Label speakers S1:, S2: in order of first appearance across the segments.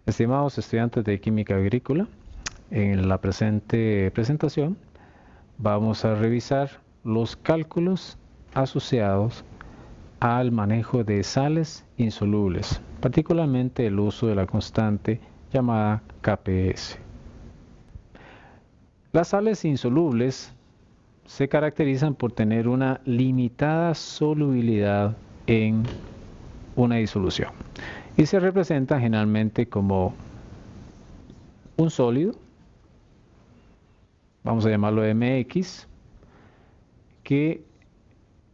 S1: Estimados estudiantes de Química Agrícola, en la presente presentación vamos a revisar los cálculos asociados al manejo de sales insolubles, particularmente el uso de la constante llamada KPS. Las sales insolubles se caracterizan por tener una limitada solubilidad en una disolución y se representan generalmente como un sólido, vamos a llamarlo MX, que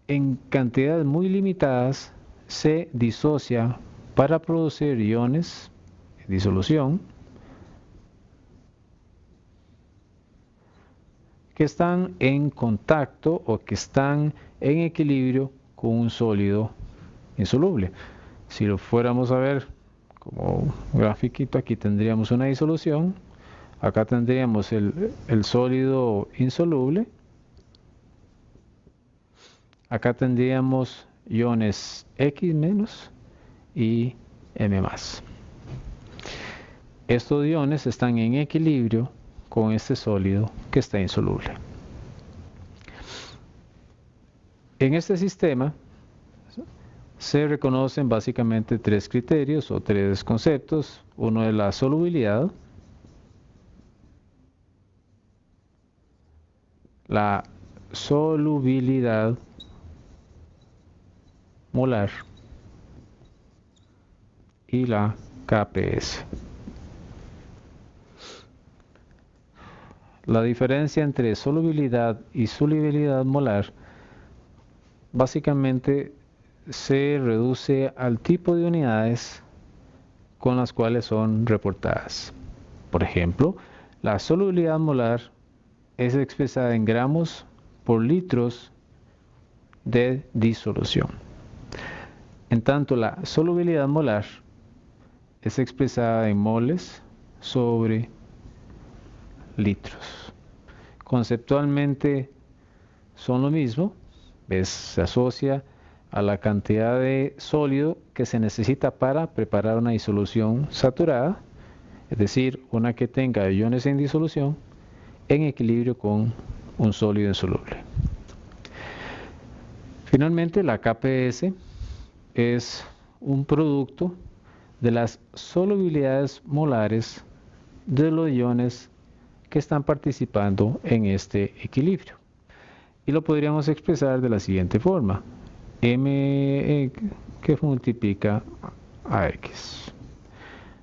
S1: en cantidades muy limitadas se disocia para producir iones en disolución que están en contacto o que están en equilibrio con un sólido insoluble. Si lo fuéramos a ver como un grafiquito, aquí tendríamos una disolución, acá tendríamos el sólido insoluble, acá tendríamos iones X menos y M más. Estos iones están en equilibrio con este sólido que está insoluble. En este sistema se reconocen básicamente tres criterios o tres conceptos. Uno es la solubilidad, la solubilidad molar y la KPS. La diferencia entre solubilidad y solubilidad molar básicamente se reduce al tipo de unidades con las cuales son reportadas. Por ejemplo, la solubilidad molar es expresada en gramos por litros de disolución. En tanto, la solubilidad molar es expresada en moles sobre litros. Conceptualmente son lo mismo, se asocia a la cantidad de sólido que se necesita para preparar una disolución saturada, es decir, una que tenga iones en disolución en equilibrio con un sólido insoluble. Finalmente, la KPS es un producto de las solubilidades molares de los iones que están participando en este equilibrio. Y lo podríamos expresar de la siguiente forma: M que multiplica a X,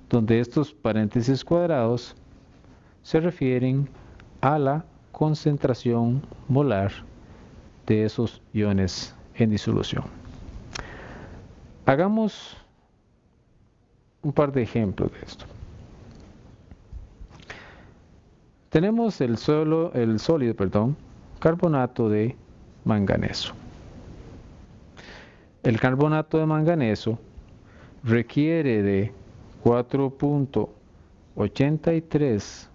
S1: donde estos paréntesis cuadrados se refieren a la concentración molar de esos iones en disolución. Hagamos un par de ejemplos de esto. Tenemos el sólido, carbonato de manganeso. El carbonato de manganeso requiere de 4.83,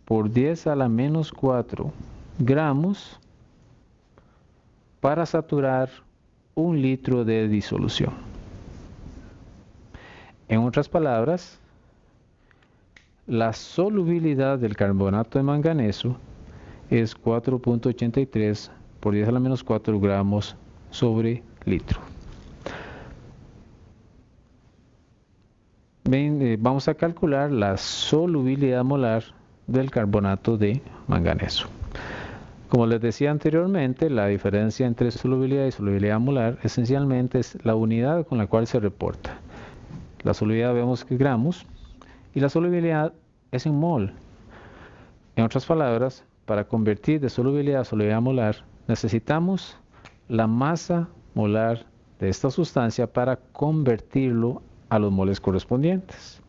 S1: por 10 a la menos 4 gramos para saturar 1 litro de disolución. En otras palabras, la solubilidad del carbonato de manganeso es 4.83 por 10 a la menos 4 gramos sobre litro. Vamos a calcular la solubilidad molar del carbonato de manganeso. Como les decía anteriormente, la diferencia entre solubilidad y solubilidad molar esencialmente es la unidad con la cual se reporta. La solubilidad vemos que es gramos y la solubilidad es en mol. En otras palabras, para convertir de solubilidad a solubilidad molar necesitamos la masa molar de esta sustancia para convertirlo a los moles correspondientes.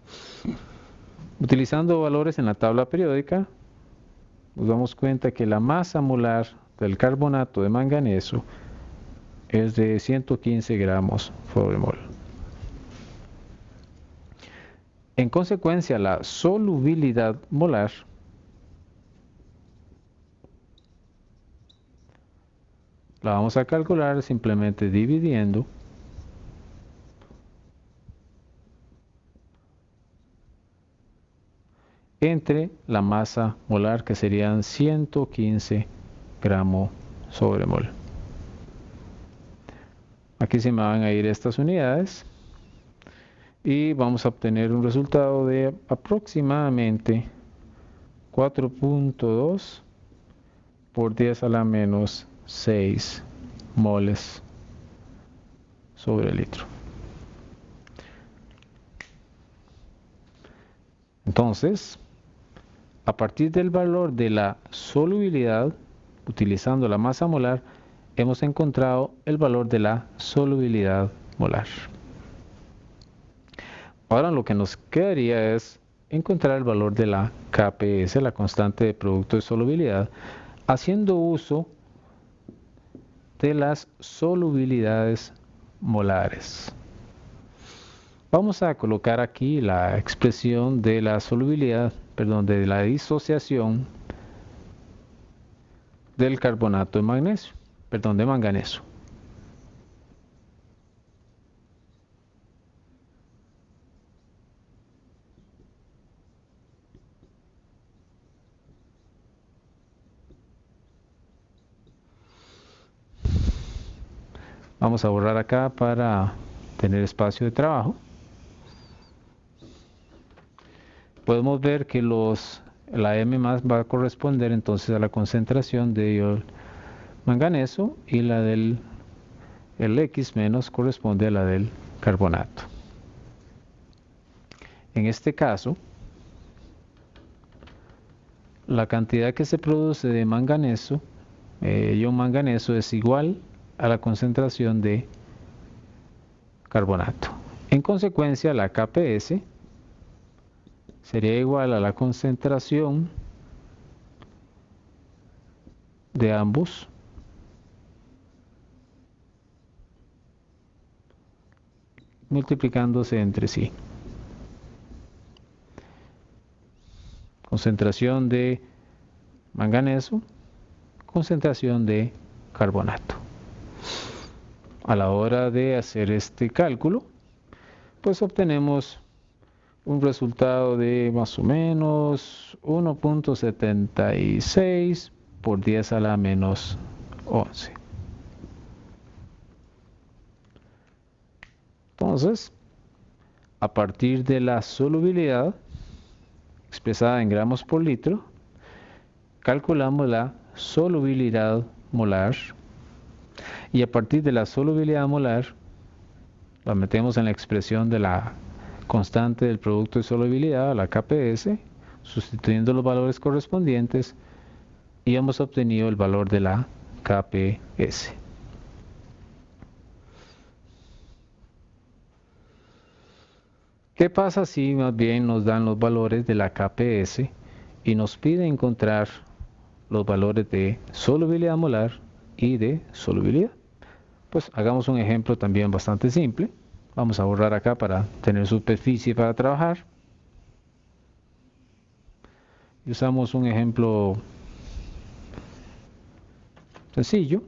S1: Utilizando valores en la tabla periódica, nos damos cuenta que la masa molar del carbonato de manganeso es de 115 gramos por mol. En consecuencia, la solubilidad molar La vamos a calcular simplemente dividiendo entre la masa molar, que serían 115 gramos sobre mol. Aquí se me van a ir estas unidades y vamos a obtener un resultado de aproximadamente 4.2 por 10 a la menos 6 moles sobre litro. Entonces, a partir del valor de la solubilidad, utilizando la masa molar, hemos encontrado el valor de la solubilidad molar. Ahora lo que nos quedaría es encontrar el valor de la KPS, la constante de producto de solubilidad, haciendo uso de las solubilidades molares. Vamos a colocar aquí la expresión de la solubilidad, perdón, de la disociación del carbonato de magnesio, perdón, de manganeso. Vamos a borrar acá para tener espacio de trabajo. Podemos ver que la M más va a corresponder entonces a la concentración de manganeso y la del X menos corresponde a la del carbonato. En este caso, la cantidad que se produce de manganeso, ion manganeso, es igual a la concentración de carbonato. En consecuencia, la KPS sería igual a la concentración de ambos multiplicándose entre sí. Concentración de manganeso, concentración de carbonato. A la hora de hacer este cálculo, pues obtenemos un resultado de más o menos 1.76 por 10 a la menos 11. Entonces, a partir de la solubilidad expresada en gramos por litro, calculamos la solubilidad molar y a partir de la solubilidad molar la metemos en la expresión de la constante del producto de solubilidad, la KPS, sustituyendo los valores correspondientes y hemos obtenido el valor de la KPS. ¿Qué pasa si más bien nos dan los valores de la KPS y nos pide encontrar los valores de solubilidad molar y de solubilidad? Pues hagamos un ejemplo también bastante simple. Vamos a borrar acá para tener superficie para trabajar. Y usamos un ejemplo sencillo.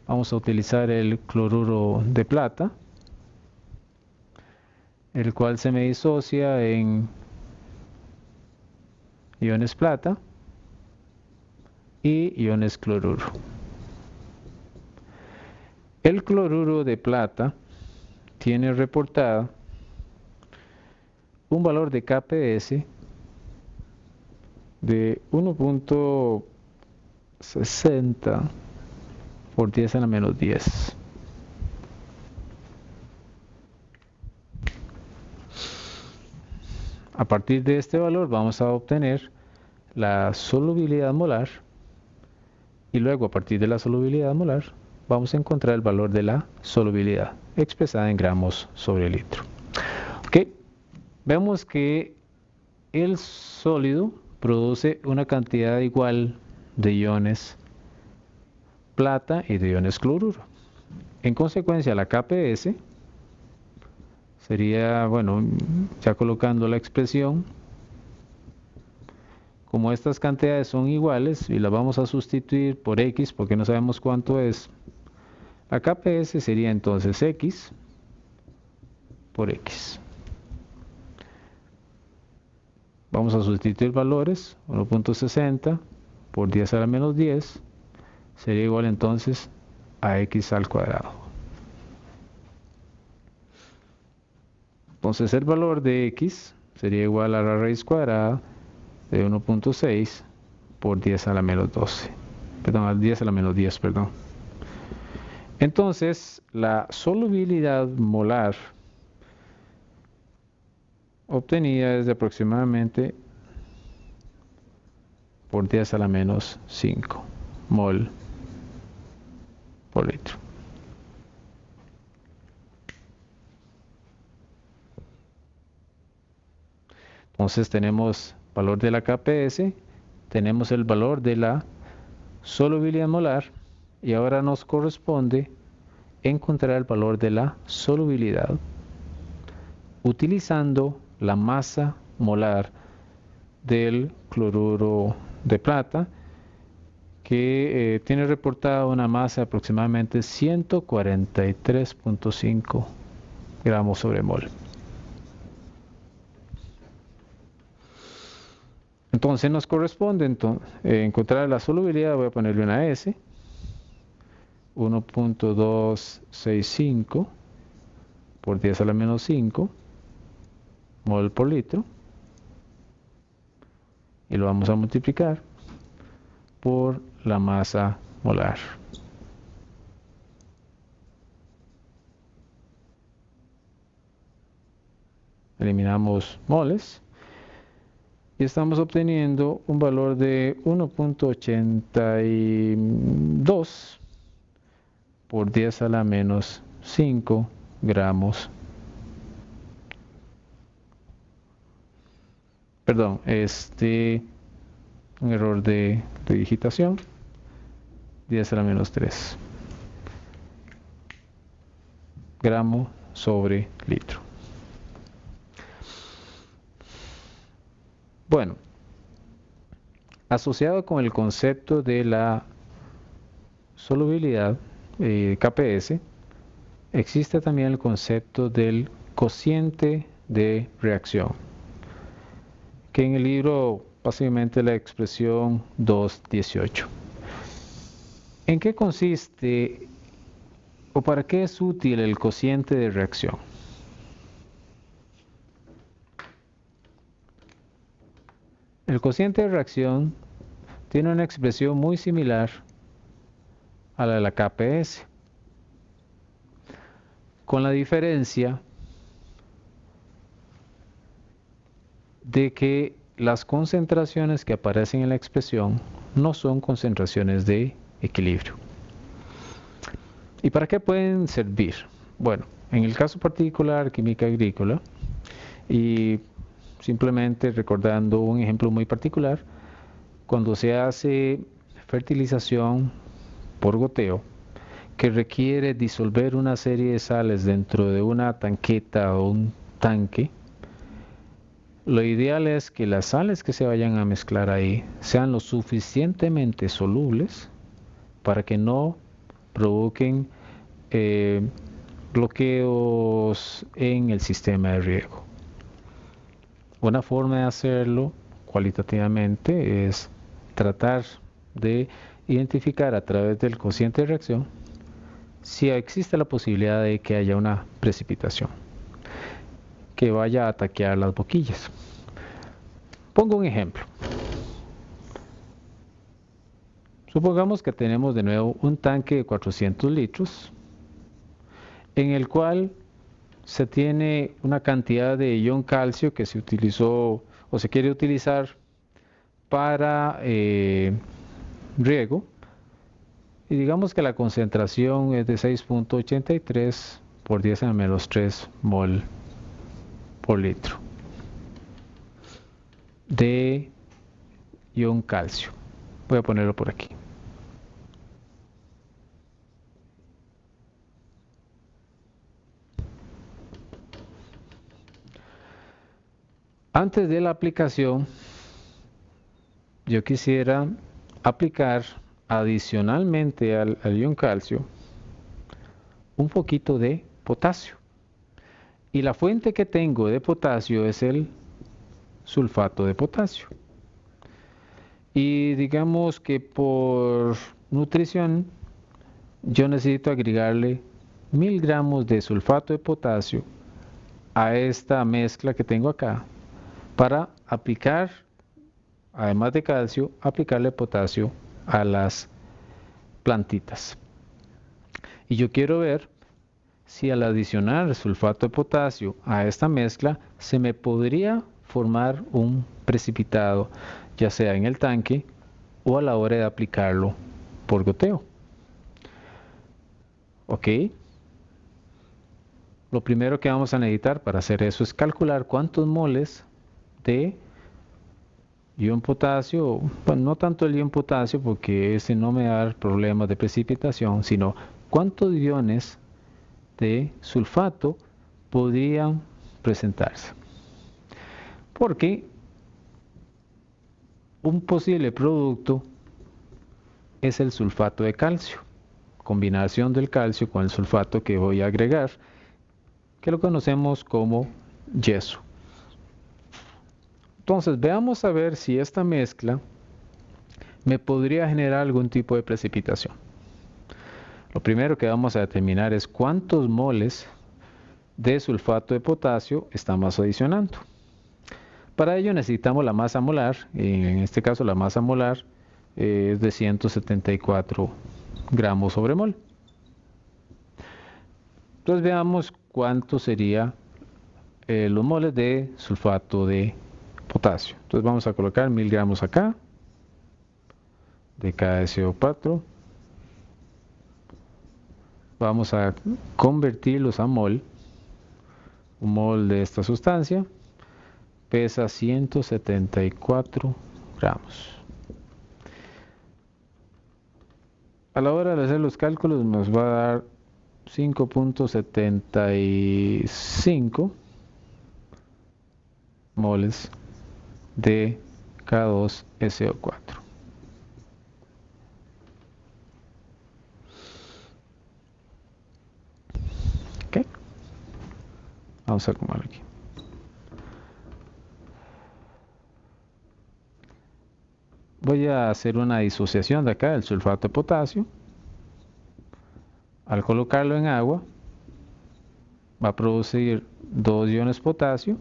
S1: Vamos a utilizar el cloruro de plata, el cual se me disocia en iones plata y iones cloruro. El cloruro de plata tiene reportada un valor de KPS de 1.60 por 10 a la menos 10. A partir de este valor vamos a obtener la solubilidad molar y luego a partir de la solubilidad molar vamos a encontrar el valor de la solubilidad expresada en gramos sobre litro. Ok, vemos que el sólido produce una cantidad igual de iones plata y de iones cloruro. En consecuencia, la KPS sería, bueno, ya colocando la expresión como estas cantidades son iguales y las vamos a sustituir por X porque no sabemos cuánto es, la KPS sería entonces X por X. Vamos a sustituir valores, 1.60 por 10 a la menos 10 sería igual entonces a X al cuadrado. Entonces el valor de X sería igual a la raíz cuadrada de 1.6 por 10 a la menos 12. Perdón, al 10 a la menos 10, perdón. Entonces, la solubilidad molar obtenida es de aproximadamente por 10 a la menos 5 mol por litro. Entonces tenemos valor de la KPS, tenemos el valor de la solubilidad molar y ahora nos corresponde encontrar el valor de la solubilidad utilizando la masa molar del cloruro de plata que tiene reportada una masa de aproximadamente 143.5 gramos sobre mol. Entonces nos corresponde encontrar la solubilidad, voy a ponerle una S, 1.265 por 10 a la menos 5 mol por litro y lo vamos a multiplicar por la masa molar. Eliminamos moles y estamos obteniendo un valor de 1.82 por 10 a la menos 5 gramos. Perdón, un error de digitación, 10 a la menos 3 gramo sobre litro. Bueno, asociado con el concepto de la solubilidad KPS, existe también el concepto del cociente de reacción, que en el libro básicamente la expresión 2.18. ¿En qué consiste o para qué es útil el cociente de reacción? El cociente de reacción tiene una expresión muy similar a la de la KPS, con la diferencia de que las concentraciones que aparecen en la expresión no son concentraciones de equilibrio. ¿Y para qué pueden servir? Bueno, en el caso particular química agrícola, y simplemente recordando un ejemplo muy particular, cuando se hace fertilización por goteo, que requiere disolver una serie de sales dentro de una tanqueta o un tanque, lo ideal es que las sales que se vayan a mezclar ahí sean lo suficientemente solubles para que no provoquen bloqueos en el sistema de riego. Una forma de hacerlo cualitativamente es tratar de identificar a través del cociente de reacción si existe la posibilidad de que haya una precipitación que vaya a taquear las boquillas. Pongo un ejemplo. Supongamos que tenemos de nuevo un tanque de 400 litros en el cual se tiene una cantidad de ion calcio que se utilizó o se quiere utilizar para riego y digamos que la concentración es de 6.83 por 10 a la menos 3 mol por litro de ion calcio. Voy a ponerlo por aquí. Antes de la aplicación yo quisiera aplicar adicionalmente al ion calcio un poquito de potasio. Y la fuente que tengo de potasio es el sulfato de potasio. Y digamos que por nutrición yo necesito agregarle 1000 gramos de sulfato de potasio a esta mezcla que tengo acá para aplicar, además de calcio, aplicarle potasio a las plantitas. Y yo quiero ver si al adicionar sulfato de potasio a esta mezcla se me podría formar un precipitado, ya sea en el tanque o a la hora de aplicarlo por goteo. Ok, lo primero que vamos a necesitar para hacer eso es calcular cuántos moles de ion potasio, bueno, no tanto el ion potasio porque ese no me da problemas de precipitación, sino cuántos iones de sulfato podrían presentarse. Porque un posible producto es el sulfato de calcio, combinación del calcio con el sulfato que voy a agregar, que lo conocemos como yeso. Entonces veamos a ver si esta mezcla me podría generar algún tipo de precipitación. Lo primero que vamos a determinar es cuántos moles de sulfato de potasio estamos adicionando. Para ello necesitamos la masa molar, en este caso la masa molar es de 174 gramos sobre mol. Entonces veamos cuánto sería los moles de sulfato de potasio. Entonces vamos a colocar 1000 gramos acá de KSO4. Vamos a convertirlos a mol. Un mol de esta sustancia pesa 174 gramos. A la hora de hacer los cálculos nos va a dar 5.75 moles de K2SO4. ¿Ok? Vamos a acomodarlo aquí. Voy a hacer una disociación de acá del sulfato de potasio. Al colocarlo en agua, va a producir 2 iones potasio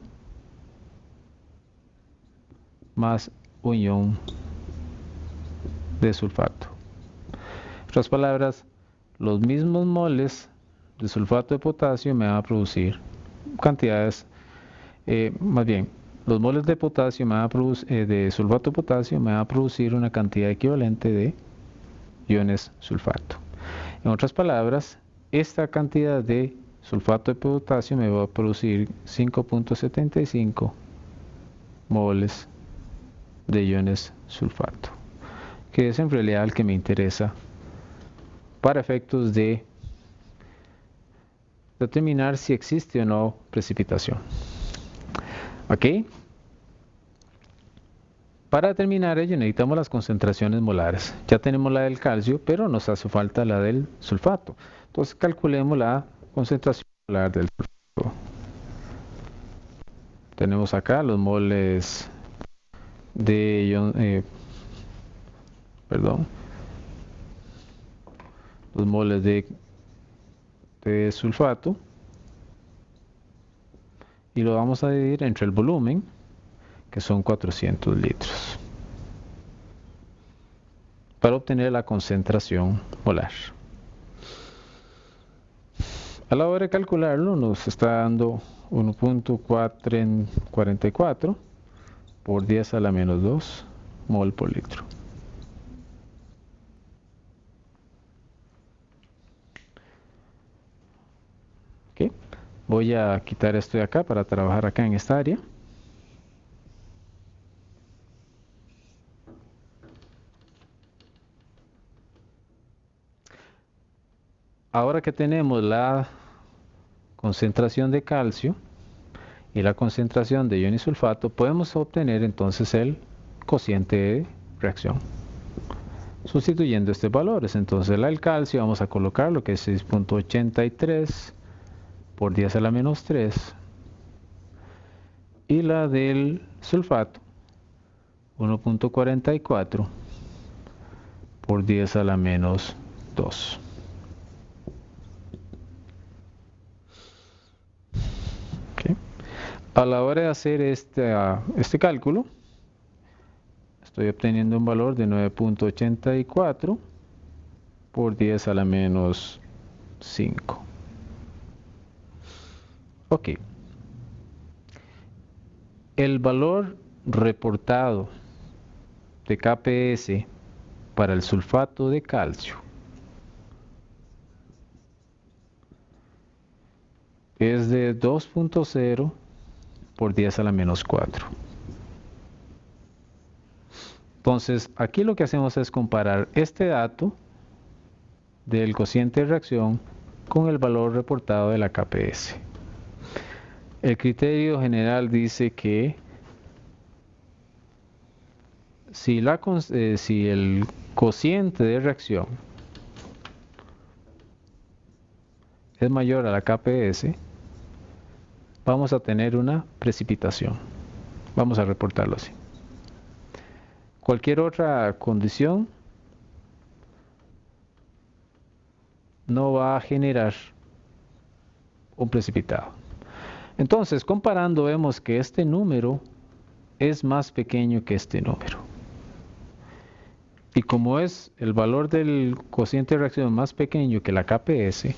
S1: más un ion de sulfato. En otras palabras, los mismos moles de sulfato de potasio me van a producir cantidades, más bien, los moles de potasio me van a producir, de sulfato de potasio me van a producir una cantidad equivalente de iones sulfato. En otras palabras, esta cantidad de sulfato de potasio me va a producir 5.75 moles de iones sulfato, que es en realidad el que me interesa para efectos de determinar si existe o no precipitación. ¿Ok? Para determinar ello necesitamos las concentraciones molares. Ya tenemos la del calcio, pero nos hace falta la del sulfato. Entonces calculemos la concentración molar del sulfato. Tenemos acá los moles de los moles de sulfato, y lo vamos a dividir entre el volumen, que son 400 litros, para obtener la concentración molar. A la hora de calcularlo nos está dando 1.444 por 10 a la menos 2 mol por litro. ¿Okay? Voy a quitar esto de acá para trabajar acá en esta área. Ahora que tenemos la concentración de calcio y la concentración de iones sulfato, podemos obtener entonces el cociente de reacción, sustituyendo estos valores. Entonces la del calcio vamos a colocar lo que es 6.83 por 10 a la menos 3, y la del sulfato 1.44 por 10 a la menos 2. Okay. A la hora de hacer este cálculo, estoy obteniendo un valor de 9.84 por 10 a la menos 5. Ok. El valor reportado de KPS para el sulfato de calcio es de 2.0 por 10 a la menos 4. Entonces, aquí lo que hacemos es comparar este dato del cociente de reacción con el valor reportado de la KPS. El criterio general dice que si el cociente de reacción es mayor a la KPS, vamos a tener una precipitación. Vamos a reportarlo así. Cualquier otra condición no va a generar un precipitado. Entonces, comparando, vemos que este número es más pequeño que este número. Y como es el valor del cociente de reacción más pequeño que la KPS,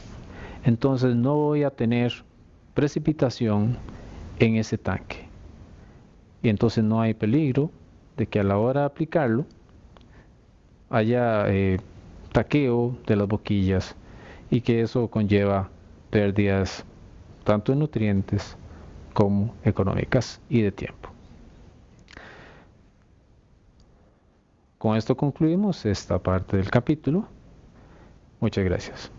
S1: entonces no voy a tener precipitación en ese tanque. Y entonces no hay peligro de que a la hora de aplicarlo haya taqueo de las boquillas, y que eso conlleva pérdidas tanto en nutrientes como económicas y de tiempo. Con esto concluimos esta parte del capítulo. Muchas gracias.